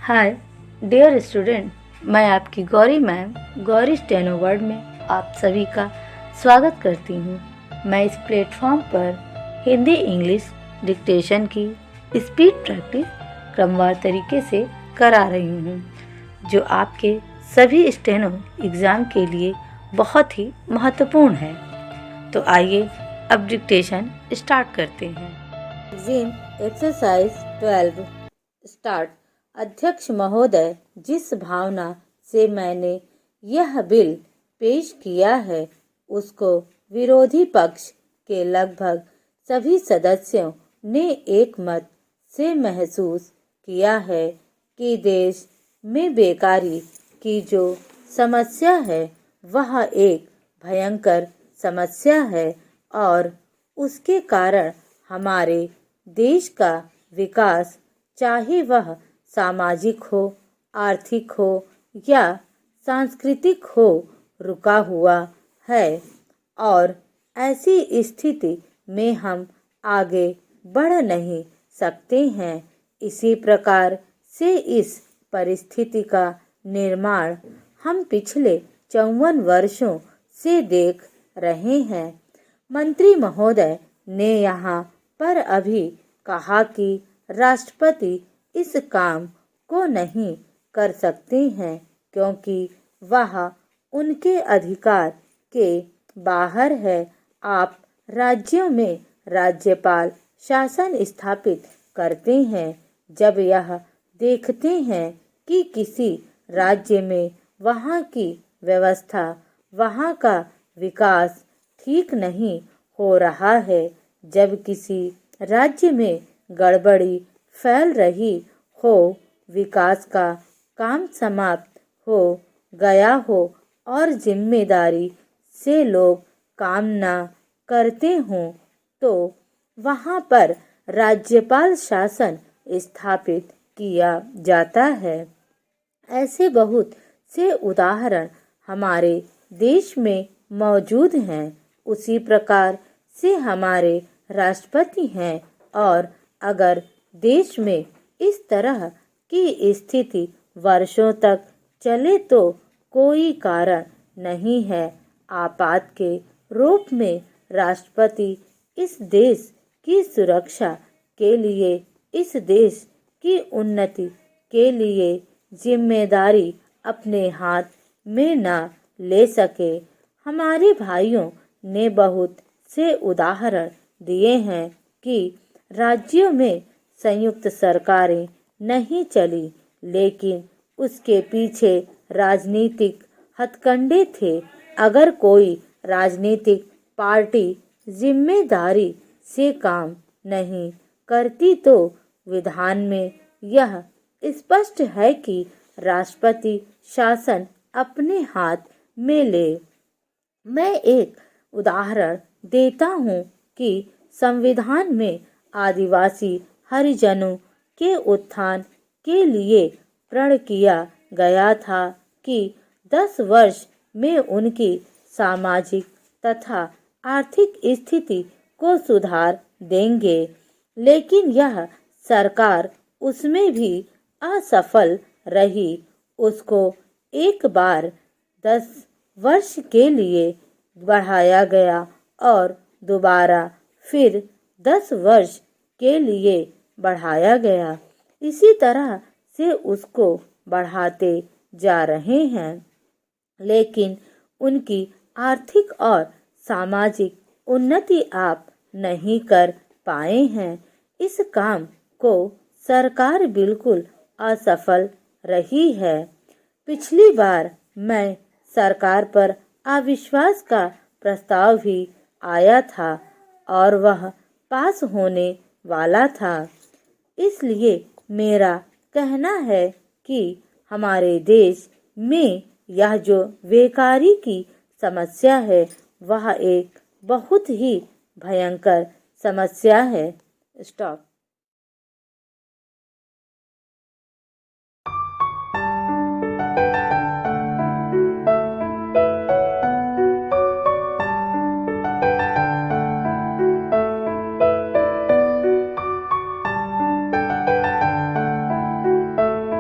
Hi dear student, मैं आपकी Gauri ma'am Gauri steno word में आप सभी का स्वागत करती हूँ। मैं इस प्लेटफॉर्म पर हिंदी इंग्लिश डिक्टेशन की स्पीड प्रैक्टिस क्रमवार तरीके से करा रही हूँ, जो आपके सभी स्टेनो एग्ज़ाम के लिए बहुत ही महत्वपूर्ण है। तो आइए अब डिक्टेशन स्टार्ट करते हैं। Gym exercise 12 start. अध्यक्ष महोदय, जिस भावना से मैंने यह बिल पेश किया है उसको विरोधी पक्ष के लगभग सभी सदस्यों ने एक मत से महसूस किया है कि देश में बेकारी की जो समस्या है वह एक भयंकर समस्या है और उसके कारण हमारे देश का विकास, चाहे वह सामाजिक हो, आर्थिक हो या सांस्कृतिक हो, रुका हुआ है और ऐसी स्थिति में हम आगे बढ़ नहीं सकते हैं। इसी प्रकार से इस परिस्थिति का निर्माण हम पिछले 54 वर्षों से देख रहे हैं। मंत्री महोदय ने यहाँ पर अभी कहा कि राष्ट्रपति इस काम को नहीं कर सकते हैं क्योंकि वह उनके अधिकार के बाहर है। आप राज्यों में राज्यपाल शासन स्थापित करते हैं जब यह देखते हैं कि किसी राज्य में वहाँ की व्यवस्था, वहाँ का विकास ठीक नहीं हो रहा है, जब किसी राज्य में गड़बड़ी फैल रही हो, विकास का काम समाप्त हो गया हो और जिम्मेदारी से लोग काम ना करते हों, तो वहाँ पर राज्यपाल शासन स्थापित किया जाता है। ऐसे बहुत से उदाहरण हमारे देश में मौजूद हैं। उसी प्रकार से हमारे राष्ट्रपति हैं और अगर देश में इस तरह की स्थिति वर्षों तक चले तो कोई कारण नहीं है। आपात के रूप में राष्ट्रपति इस देश की सुरक्षा के लिए, इस देश की उन्नति के लिए जिम्मेदारी अपने हाथ में न ले सके। हमारे भाइयों ने बहुत से उदाहरण दिए हैं कि राज्यों में संयुक्त सरकारें नहीं चली, लेकिन उसके पीछे राजनीतिक हथकंडे थे। अगर कोई राजनीतिक पार्टी जिम्मेदारी से काम नहीं करती तो विधान में यह स्पष्ट है कि राष्ट्रपति शासन अपने हाथ में ले। मैं एक उदाहरण देता हूँ कि संविधान में आदिवासी हरिजनों के उत्थान के लिए प्रण किया गया था कि 10 वर्ष में उनकी सामाजिक तथा आर्थिक स्थिति को सुधार देंगे, लेकिन यह सरकार उसमें भी असफल रही। उसको एक बार 10 वर्ष के लिए बढ़ाया गया और दोबारा फिर 10 वर्ष के लिए बढ़ाया गया। इसी तरह से उसको बढ़ाते जा रहे हैं, लेकिन उनकी आर्थिक और सामाजिक उन्नति आप नहीं कर पाए हैं। इस काम को सरकार बिल्कुल असफल रही है। पिछली बार मैं सरकार पर अविश्वास का प्रस्ताव भी आया था और वह पास होने वाला था। इसलिए मेरा कहना है कि हमारे देश में यह जो बेकारी की समस्या है वह एक बहुत ही भयंकर समस्या है। स्टॉप।